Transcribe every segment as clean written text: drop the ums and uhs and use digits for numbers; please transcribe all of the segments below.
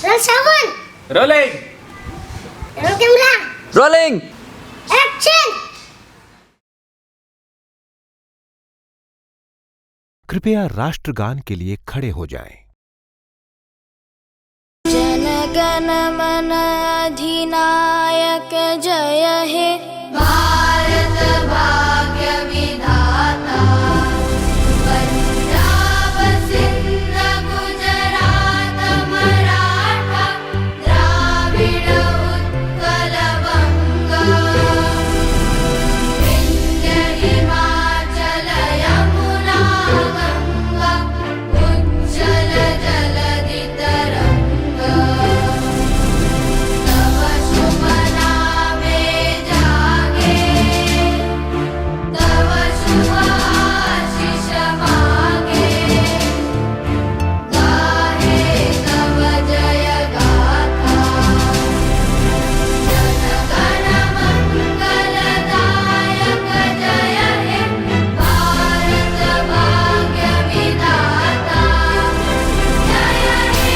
Roll sound. Rolling Roll camera. Rolling. Action. कृपया राष्ट्रगान के लिए खड़े हो जाएं। जनगण मन अधिनायक जय हे भारत भाग्य विधाता पंजाब सिंध गुजरात मराठा द्राविड़ उत्कल बंग विंध्य हिमाचल यमुना गंगा उज्जल जलधि तरंग तव शुभ नामे जागे तव शुभ आशीष मागे गाहे तव जय गाथा जनगण मंगलदायक जय हे भारत भाग्य विधाता जय हे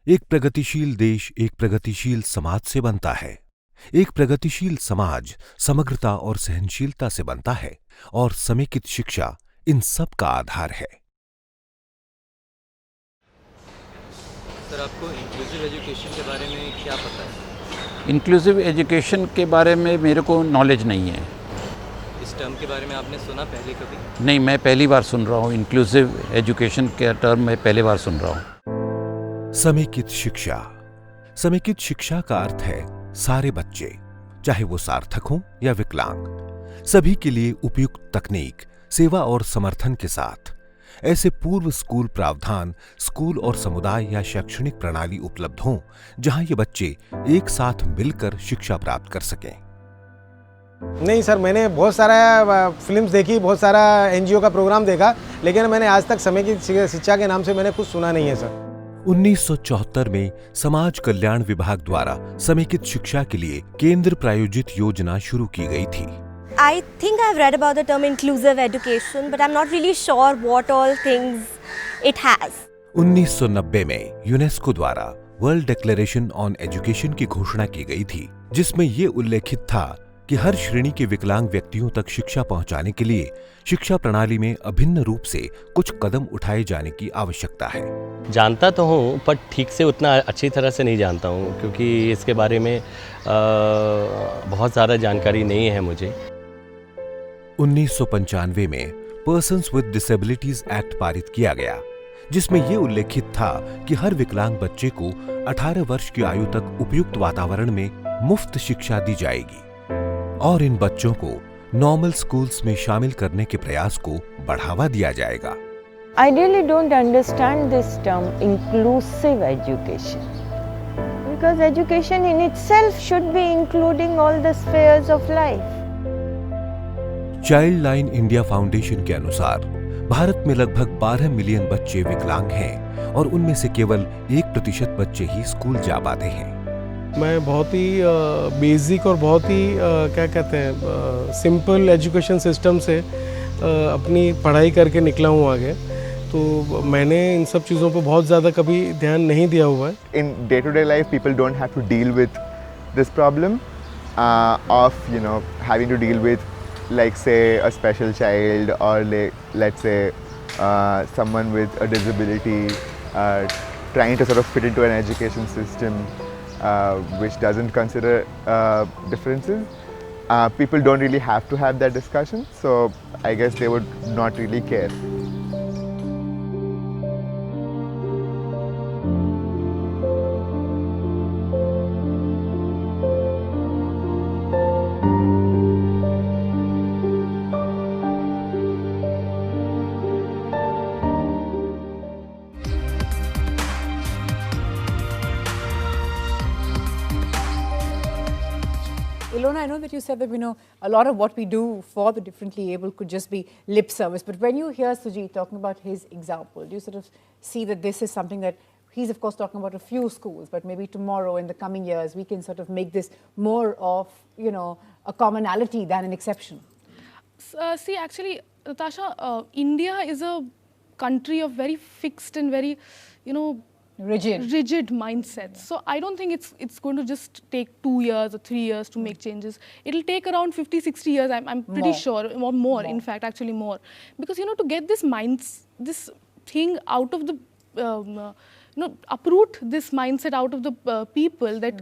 एक प्रगतिशील देश एक प्रगतिशील समाज से बनता है। एक प्रगतिशील समाज समग्रता और सहनशीलता से बनता है और समेकित शिक्षा इन सब का आधार है। सर, आपको इंक्लूसिव एजुकेशन के बारे में क्या पता है? इंक्लूसिव एजुकेशन के बारे में मेरे को नॉलेज नहीं है। इस टर्म के बारे में आपने सुना पहले कभी? नहीं, मैं पहली बार सुन रहा हूँ। इंक्लूसिव एजुकेशन के टर्म में पहली बार सुन रहा हूँ। समेकित शिक्षा। समेकित शिक्षा का अर्थ है सारे बच्चे, चाहे वो सार्थक हों या विकलांग, सभी के लिए उपयुक्त तकनीक, सेवा और समर्थन के साथ ऐसे पूर्व स्कूल प्रावधान स्कूल और समुदाय या शैक्षणिक प्रणाली उपलब्ध हों जहां ये बच्चे एक साथ मिलकर शिक्षा प्राप्त कर सकें। नहीं सर, मैंने बहुत सारा फिल्म्स देखी, बहुत सारा एनजीओ का प्रोग्राम देखा, लेकिन मैंने आज तक समेकित शिक्षा के नाम से मैंने कुछ सुना नहीं है सर। 1974 में समाज कल्याण विभाग द्वारा समेकित शिक्षा के लिए केंद्र प्रायोजित योजना शुरू की गई थी। I think I've read about the term inclusive education, but I'm not really sure what all things it has. 1990 में यूनेस्को द्वारा वर्ल्ड डिक्लेरेशन ऑन एजुकेशन की घोषणा की गई थी, जिसमें ये उल्लेखित था कि हर श्रेणी के विकलांग व्यक्तियों तक शिक्षा पहुंचाने के लिए शिक्षा प्रणाली में अभिन्न रूप से कुछ कदम उठाए जाने की आवश्यकता है। जानता तो हूँ, पर ठीक से उतना अच्छी तरह से नहीं जानता हूँ, क्योंकि इसके बारे में बहुत ज़्यादा जानकारी नहीं है मुझे। 1995 में पर्सन्स विद डिसेबिलिटीज एक्ट पारित किया गया, जिसमें यह उल्लेखित था कि हर विकलांग बच्चे को 18 वर्ष की आयु तक उपयुक्त वातावरण में मुफ्त शिक्षा दी जाएगी और इन बच्चों को नॉर्मल स्कूल्स में शामिल करने के प्रयास को बढ़ावा दिया जाएगा। I really don't understand this term inclusive education, because education in itself should be including all the spheres of life. Child line India foundation के अनुसार भारत में लगभग 12 मिलियन बच्चे विकलांग हैं और उनमें से केवल 1% बच्चे ही स्कूल जा पाते हैं। मैं बहुत ही बेसिक और बहुत ही क्या कहते हैं सिंपल एजुकेशन सिस्टम से अपनी पढ़ाई करके निकला हूँ आगे, तो मैंने इन सब चीज़ों पर बहुत ज़्यादा कभी ध्यान नहीं दिया हुआ है। In day-to-day life, people don't have to deal with this problem of having to deal with, like say, a special child or let's say someone with a disability trying to sort of fit into an education system which doesn't consider differences. People don't really have to have that discussion, so I guess they would not really care. Ilona, I know that you said that, a lot of what we do for the differently able could just be lip service. But when you hear Sujit talking about his example, do you sort of see that this is something that he's, of course, talking about a few schools, but maybe tomorrow, in the coming years, we can sort of make this more of, a commonality than an exception? See, actually, Natasha, India is a country of very fixed and very, rigid mindsets. So I don't think it's going to just take 2 years or 3 years to make changes. It'll take around 50, 60 years, I'm pretty sure, or more, in fact, actually more. Because, to get this thing out of the, uproot this mindset out of the people that,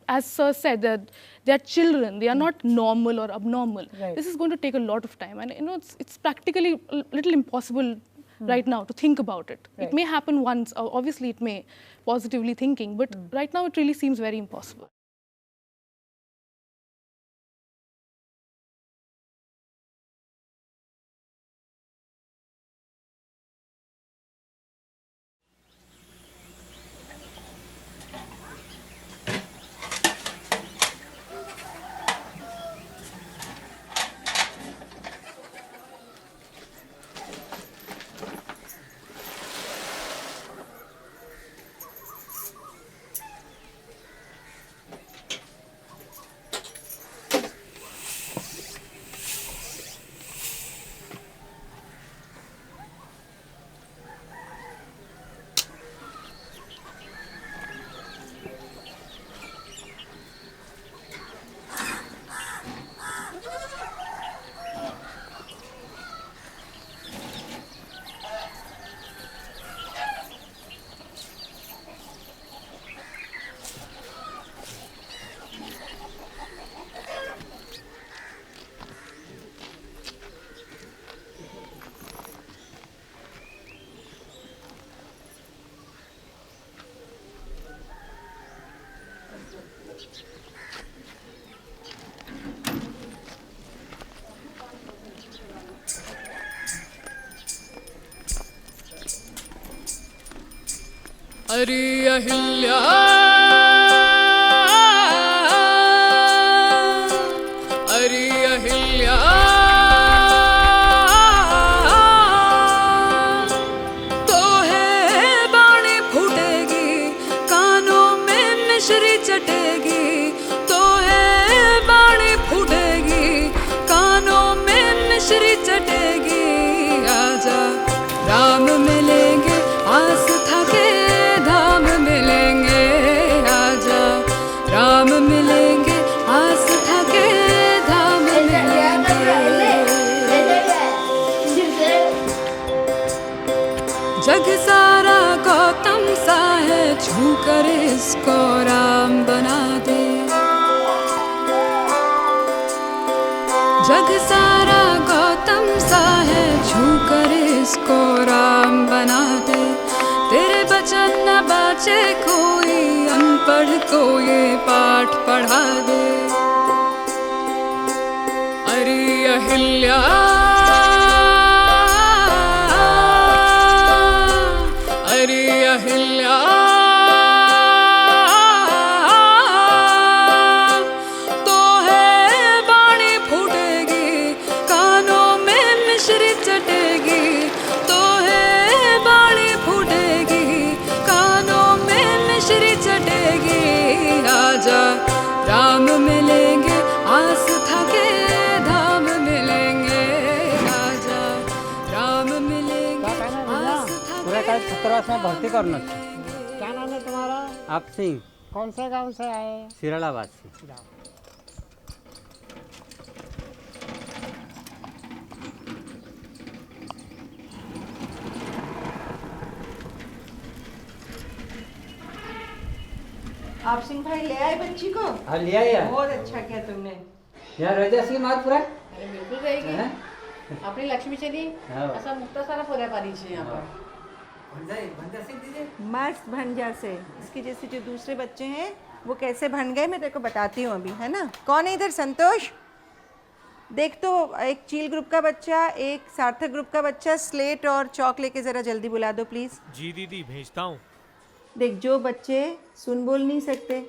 as Sir said, that they are children, they are not normal or abnormal. Right. This is going to take a lot of time. And, it's practically a little impossible right now to think about it. Right. It may happen once, obviously it may, positively thinking, but right now it really seems very impossible. अरे अहिल्या अरे अहिल्या तो है बाणी फूटेगी कानों में मिश्री चटेगी तो है बाणी फूटेगी कानों में मिश्री चटेगी आजा राम मिलेंगे आस्था के धाम मिलेंगे आजा राम मिलेंगे आस्था के धाम मिलेंगे जग सारा गौतम सा है छू कर इसको राम बना दे जग सारा गौतम सा है छू कर इसको राम बना दे तेरे बचन न बाचे कोई अनपढ़ को ये पाठ पढ़ा दे अरे अहिल्या अरे अहिल्या तो है बाणी फूटेगी कानों में मिश्री चटेगी तो है बाणी फूटेगी कानों में मिश्री चटेगी आजा राम मिलेंगे आस्था के धाम मिलेंगे आजा राम मिलेंगे आस्था के छात्रावास में भर्ती करना। क्या नाम है तुम्हारा? आप सिंह। कौन से गांव से आए? सिरालाबाद से। आप सिंह भाई ले आए बच्ची को? हाँ ले आया। बहुत अच्छा किया तुमने। यहाँ रह जासी मारपुरा? अरे बिल्कुल रहेगी। अपनी लक्ष्मी चली ऐसा मुक्ता सारा पूरा पानी से यहाँ पर। मस्त भंजा से इसके जैसे जो दूसरे बच्चे हैं वो कैसे भन गए मैं तेरे को बताती हूँ अभी, है ना। कौन है इधर? संतोष देख तो, एक चील ग्रुप का बच्चा, एक सार्थक ग्रुप का बच्चा स्लेट और चौक लेके ज़रा जल्दी बुला दो प्लीज़। जी दीदी भेजता हूँ। देख जो बच्चे सुन बोल नहीं सकते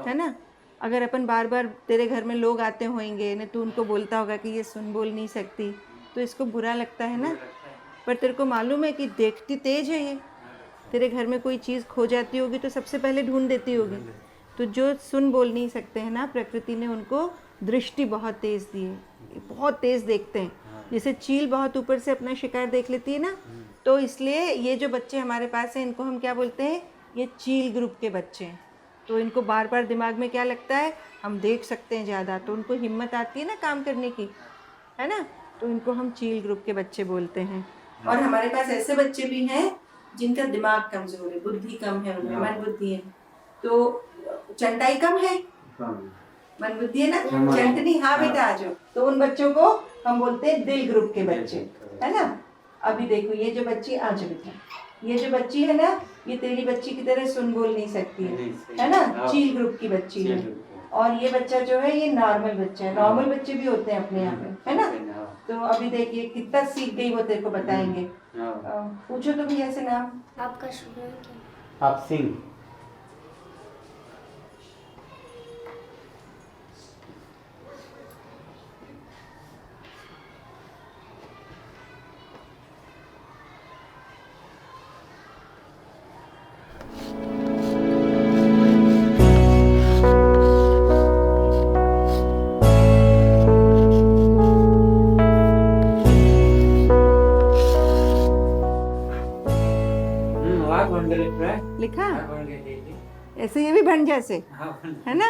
है ना, अगर अपन बार बार तेरे घर में लोग आते होंगे ना, तू उनको बोलता होगा कि ये सुन बोल नहीं सकती, तो इसको बुरा लगता है ना। पर तेरे को मालूम है कि देखती तेज है ये, तेरे घर में कोई चीज़ खो जाती होगी तो सबसे पहले ढूंढ देती होगी। तो जो सुन बोल नहीं सकते हैं ना, प्रकृति ने उनको दृष्टि बहुत तेज़ दी है, बहुत तेज़ देखते हैं। जैसे चील बहुत ऊपर से अपना शिकार देख लेती है ना, तो इसलिए ये जो बच्चे हमारे पास हैं इनको हम क्या बोलते हैं, ये चील ग्रुप के बच्चे हैं। तो इनको बार बार दिमाग में क्या लगता है, हम देख सकते हैं ज़्यादा, तो उनको हिम्मत आती है ना काम करने की, है ना, तो इनको हम चील ग्रुप के बच्चे बोलते हैं। और हमारे पास ऐसे बच्चे भी हैं जिनका दिमाग कमज़ोर है, बुद्धि कम है, उनमें मन बुद्धि है, तो चंटाई कम है, मन बुद्धि है ना, चंटनी, हाँ बेटा आ जाओ। तो उन बच्चों को हम बोलते हैं दिल ग्रुप के बच्चे, है ना। अभी देखो ये जो बच्ची, आ जाओ बेटा, ये जो बच्ची है ना, ये तेरी बच्ची की तरह सुन बोल नहीं सकती है ना, चील ग्रुप की बच्ची है। और ये बच्चा जो है ये नॉर्मल बच्चा है, नॉर्मल बच्चे भी होते हैं अपने यहाँ पे, है ना। तो अभी देखिए कितना सीख गई वो, तेरे को बताएंगे। पूछो तो भैया से नाम। आपका शुभ नाम क्या? आप सिंह। लिखा ऐसे, ये भी बन जैसे, है ना।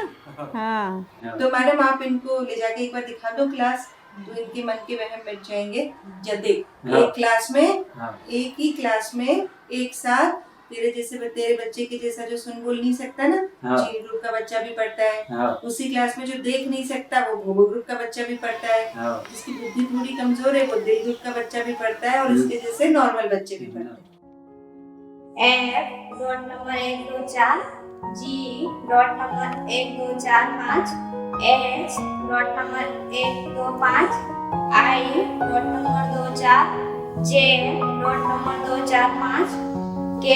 हाँ तो मैडम आप इनको ले जाके एक बार दिखा दो क्लास, तो इनके मन के वहम मिट जाएंगे। जब देख एक क्लास में, एक ही क्लास में एक साथ तेरे जैसे, तेरे बच्चे के जैसा जो सुन बोल नहीं सकता ना, चील ग्रुप का बच्चा भी पढ़ता है। उसी क्लास में जो देख नहीं सकता वो भोबो ग्रुप का बच्चा भी पढ़ता है। जिसकी बुद्धि थोड़ी कमजोर है वो दिल ग्रुप का बच्चा भी पढ़ता है, और इसके जैसे नॉर्मल बच्चे भी पढ़ते हैं। F dot number 1 2 4, G dot number 1 2 4 5, H dot number 1 2 5, I dot number 2 4, J dot number 2 4 5, K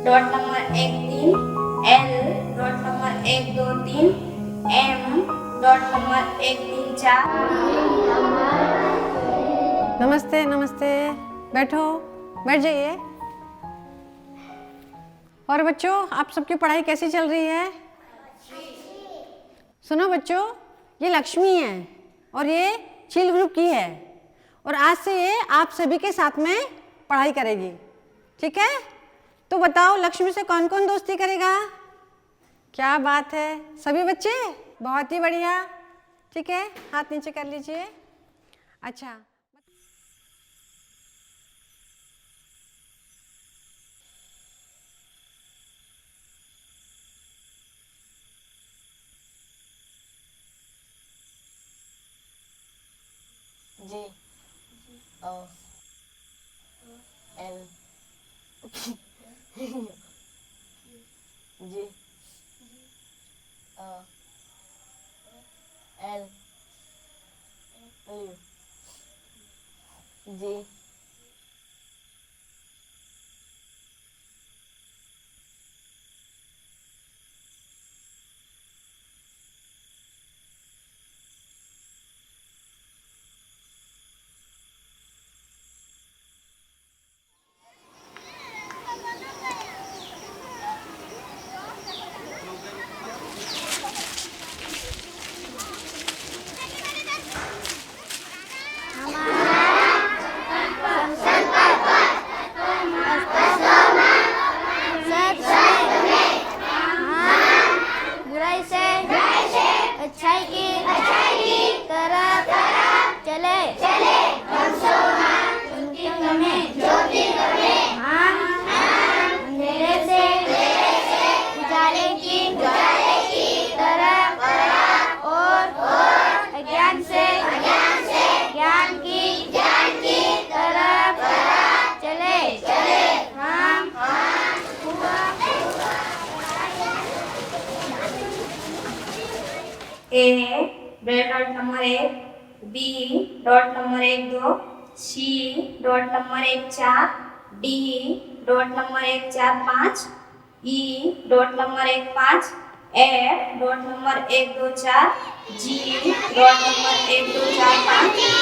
dot number 1 3, L dot number 1 2 3, M dot number 1 3 4। नमस्ते नमस्ते, बैठो, बैठ जाइए। और बच्चों, आप सबकी पढ़ाई कैसी चल रही है? सुनो बच्चों, ये लक्ष्मी है और ये चील ग्रुप की है, और आज से ये आप सभी के साथ में पढ़ाई करेगी, ठीक है। तो बताओ लक्ष्मी से कौन कौन दोस्ती करेगा? क्या बात है, सभी बच्चे, बहुत ही बढ़िया, ठीक है, हाथ नीचे कर लीजिए। अच्छा G O L G O L W G A dot number 1, B dot number 1 2, C dot number 1 4, D dot number 1 4 5, E dot number 1 5, F dot number 1 2 4 G dot number 1 2 4 5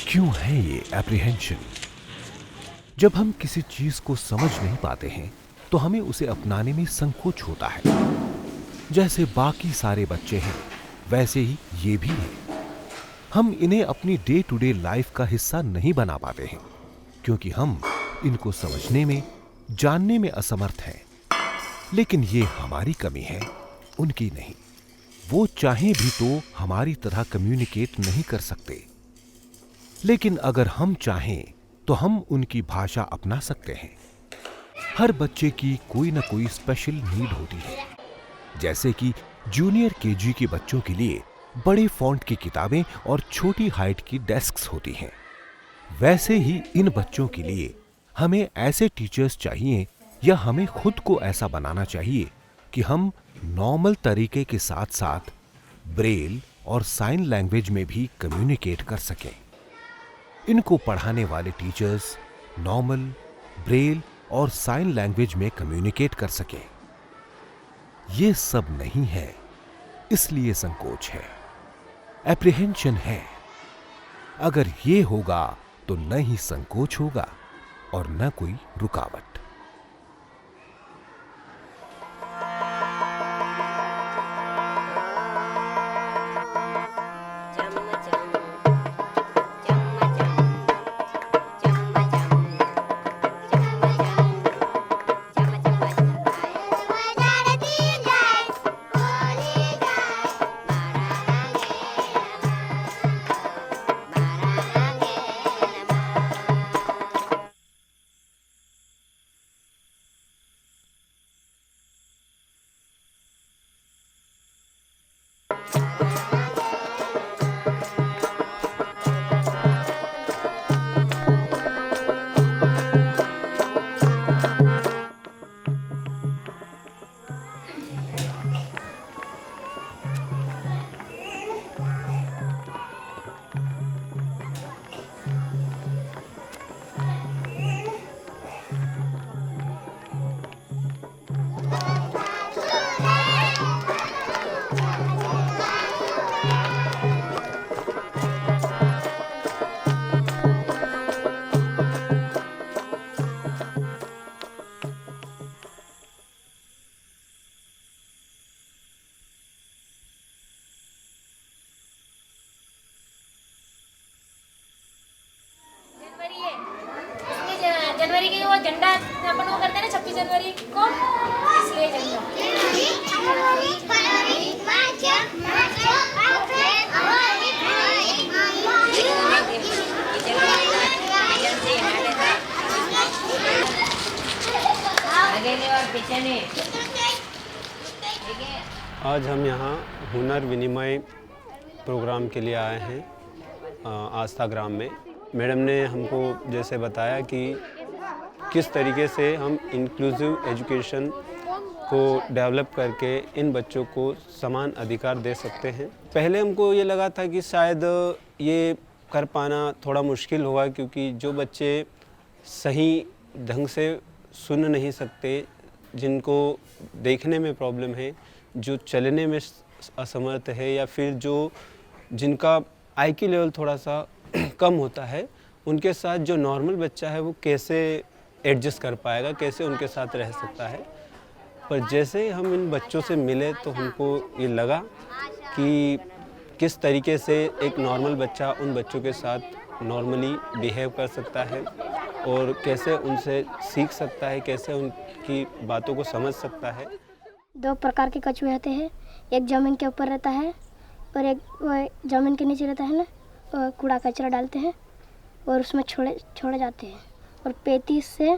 क्यों है ये एप्रीहेंशन? जब हम किसी चीज को समझ नहीं पाते हैं तो हमें उसे अपनाने में संकोच होता है। जैसे बाकी सारे बच्चे हैं वैसे ही ये भी हैं। हम इन्हें अपनी डे टू डे लाइफ का हिस्सा नहीं बना पाते हैं क्योंकि हम इनको समझने में, जानने में असमर्थ हैं। लेकिन ये हमारी कमी है, उनकी नहीं। वो चाहें भी तो हमारी तरह कम्युनिकेट नहीं कर सकते, लेकिन अगर हम चाहें तो हम उनकी भाषा अपना सकते हैं। हर बच्चे की कोई ना कोई स्पेशल नीड होती है। जैसे कि जूनियर केजी के बच्चों के लिए बड़े फॉन्ट की किताबें और छोटी हाइट की डेस्क्स होती हैं, वैसे ही इन बच्चों के लिए हमें ऐसे टीचर्स चाहिए या हमें खुद को ऐसा बनाना चाहिए कि हम नॉर्मल तरीके के साथ साथ ब्रेल और साइन लैंग्वेज में भी कम्युनिकेट कर सकें। इनको पढ़ाने वाले टीचर्स नॉर्मल, ब्रेल और साइन लैंग्वेज में कम्युनिकेट कर सकें। ये सब नहीं है, इसलिए संकोच है, एप्रीहेंशन है। अगर ये होगा तो न ही संकोच होगा और न कोई रुकावट। जनवरी की वो झंडा अपन वो करते हैं ना 26 जनवरी को, इसलिए झंडा। आज हम यहाँ हुनर विनिमय प्रोग्राम के लिए आए हैं आस्था ग्राम में। मैडम ने हमको जैसे बताया कि किस तरीके से हम इंक्लूसिव एजुकेशन को डेवलप करके इन बच्चों को समान अधिकार दे सकते हैं। पहले हमको ये लगा था कि शायद ये कर पाना थोड़ा मुश्किल होगा, क्योंकि जो बच्चे सही ढंग से सुन नहीं सकते, जिनको देखने में प्रॉब्लम है, जो चलने में असमर्थ है, या फिर जिनका IQ लेवल थोड़ा सा कम होता है, उनके साथ जो नॉर्मल बच्चा है वो कैसे एडजस्ट कर पाएगा, कैसे उनके साथ रह सकता है। पर जैसे ही हम इन बच्चों से मिले तो हमको ये लगा कि किस तरीके से एक नॉर्मल बच्चा उन बच्चों के साथ नॉर्मली बिहेव कर सकता है और कैसे उनसे सीख सकता है, कैसे उनकी बातों को समझ सकता है। 2 प्रकार के कछुए होते हैं, एक ज़मीन के ऊपर रहता है और एक ज़मीन के नीचे रहता है ना, और कूड़ा कचरा डालते हैं और उसमें छोड़े जाते हैं, और 35 से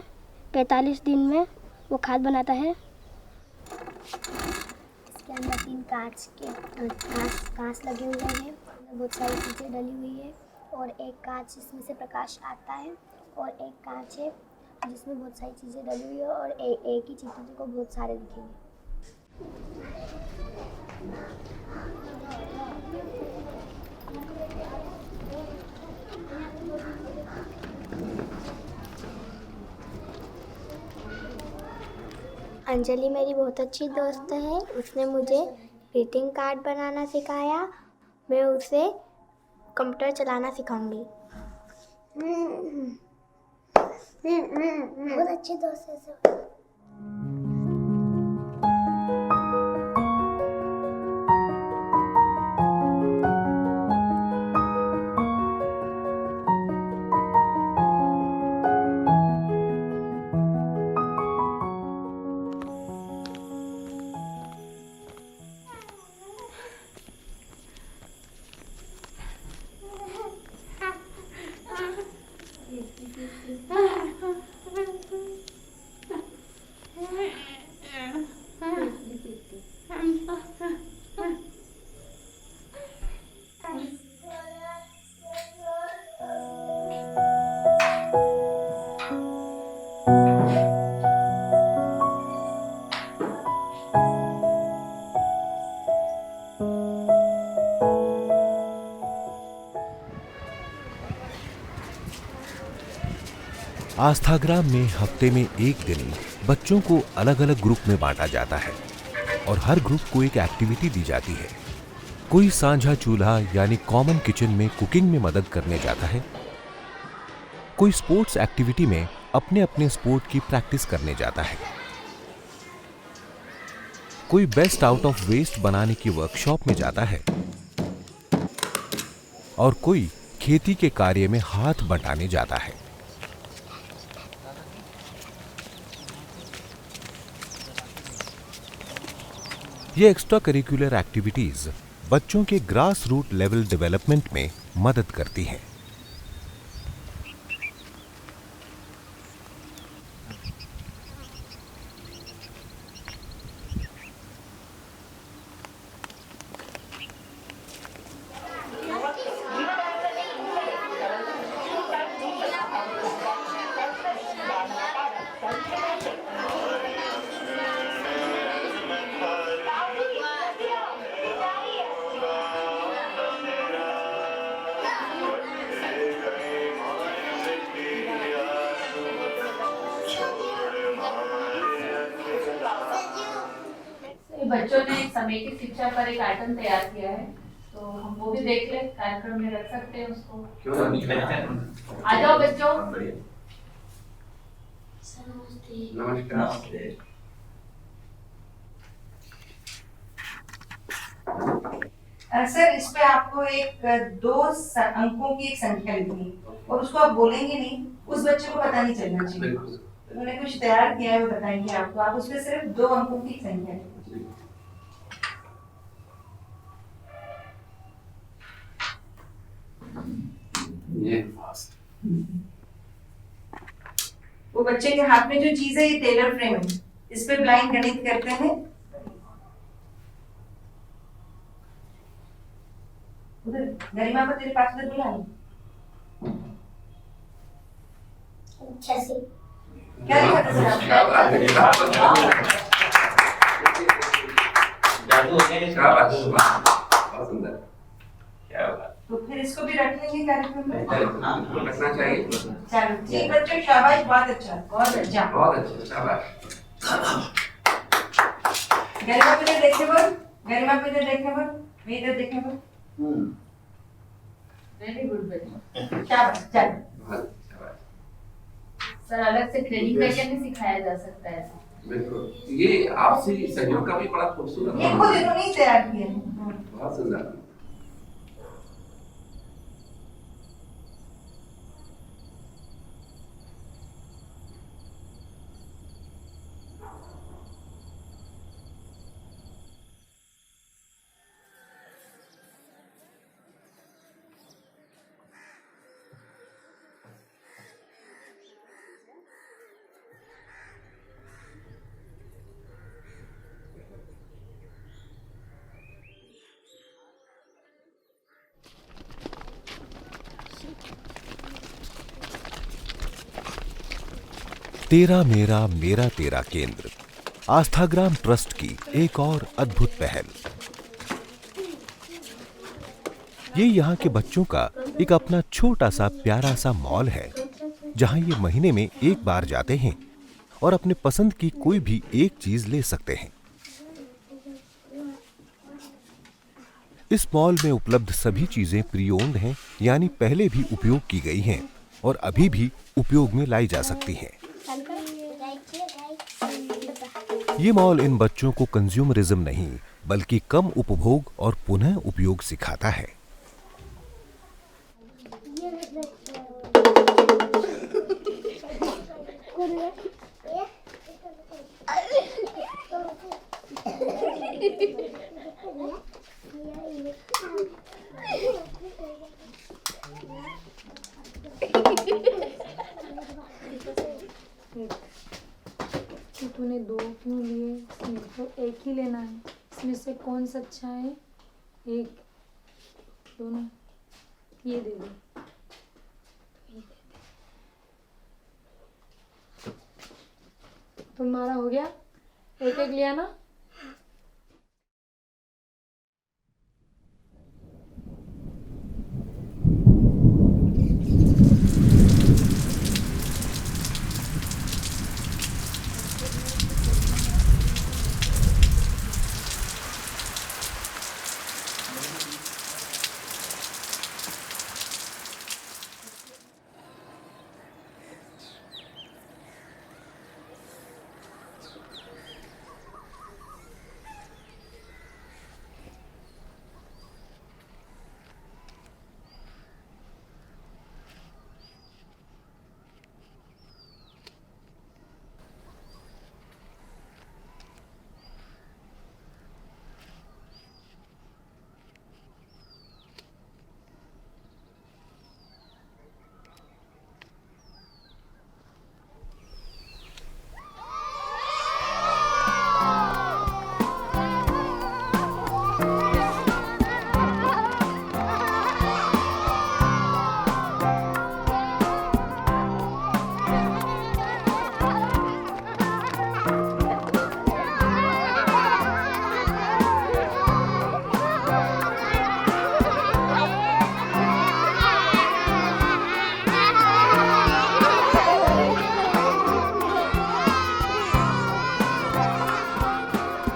45 दिन में वो खाद बनाता है। इसके अंदर 3 कांच लगे हुए हैं, बहुत सारी चीज़ें डली हुई है, और एक कांच जिसमें से प्रकाश आता है, और एक कांच है जिसमें बहुत सारी चीज़ें डली हुई है, और एक ही चीज़ को बहुत सारे दिखेंगे। अंजलि मेरी बहुत अच्छी दोस्त है, उसने मुझे ग्रीटिंग कार्ड बनाना सिखाया, मैं उसे कंप्यूटर चलाना सिखाऊंगी। बहुत अच्छी दोस्त है। आस्थाग्राम में हफ्ते में एक दिन बच्चों को अलग अलग ग्रुप में बांटा जाता है और हर ग्रुप को एक एक्टिविटी दी जाती है। कोई साझा चूल्हा यानी कॉमन किचन में कुकिंग में मदद करने जाता है, कोई स्पोर्ट्स एक्टिविटी में अपने अपने स्पोर्ट की प्रैक्टिस करने जाता है, कोई बेस्ट आउट ऑफ वेस्ट बनाने की वर्कशॉप में जाता है, और कोई खेती के कार्य में हाथ बटाने जाता है। ये एक्स्ट्रा करिकुलर एक्टिविटीज बच्चों के ग्रास रूट लेवल डेवलपमेंट में मदद करती हैं। बच्चों ने समेकित शिक्षा पर एक आइटम तैयार किया है, तो हम वो भी देख ले, कार्यक्रम में रख सकते हैं उसको। आ जाओ बच्चों। नमस्कार। सर इस पे आपको एक 2 अंकों की एक संख्या लिखनी है और उसको आप बोलेंगे नहीं, उस बच्चे को पता नहीं चलना चाहिए। उन्होंने कुछ तैयार किया है, वो बताएंगे आपको, आप उसमें सिर्फ 2 अंकों की संख्या लिखिए। वो बच्चे के हाथ में जो चीज है ये टेलर फ्रेम है, इस पे ब्लाइंड गणित करते हैं। उधर गरिमा को तेरे पास उधर बुला लो। क्या लिखा था तो फिर इसको भी रख लेंगे कार्यक्रम में, रखना चाहिए। चलो ठीक बच्चों, शाबाश, बहुत अच्छा, बहुत अच्छा, बहुत अच्छा, शाबाश। गरिमा पे इधर देखे बोल, गरिमा पे इधर देखे बोल, मैं इधर देखे बोल। वेरी गुड बेटा, शाबाश, चलो। सर अलग से ट्रेनिंग करके भी सिखाया जा सकता है ऐसा? बिल्कुल, ये आपसी सहयोग का भी बड़ा खूबसूरत, ये खुद इन्होंने तैयार किया है, बहुत सुंदर। तेरा मेरा मेरा तेरा केंद्र आस्थाग्राम ट्रस्ट की एक और अद्भुत पहल। ये यहाँ के बच्चों का एक अपना छोटा सा प्यारा सा मॉल है, जहाँ ये महीने में एक बार जाते हैं और अपने पसंद की कोई भी एक चीज ले सकते हैं। इस मॉल में उपलब्ध सभी चीजें प्री ओन्ड हैं, यानी पहले भी उपयोग की गई हैं और अभी भी उपयोग में लाई जा सकती हैं। ये मॉल इन बच्चों को कंज्यूमरिज्म नहीं बल्कि कम उपभोग और पुनः उपयोग सिखाता है। तूने 2 क्यों लिए? इसमें तो एक ही लेना है। इसमें से कौन सा अच्छा है? एक, दोनों, ये दे दो। तुम्हारा हो गया? एक एक लिया ना?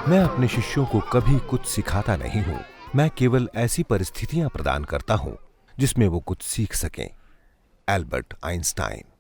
मैं अपने शिष्यों को कभी कुछ सिखाता नहीं हूं, मैं केवल ऐसी परिस्थितियां प्रदान करता हूं जिसमें वो कुछ सीख सकें। Albert Einstein.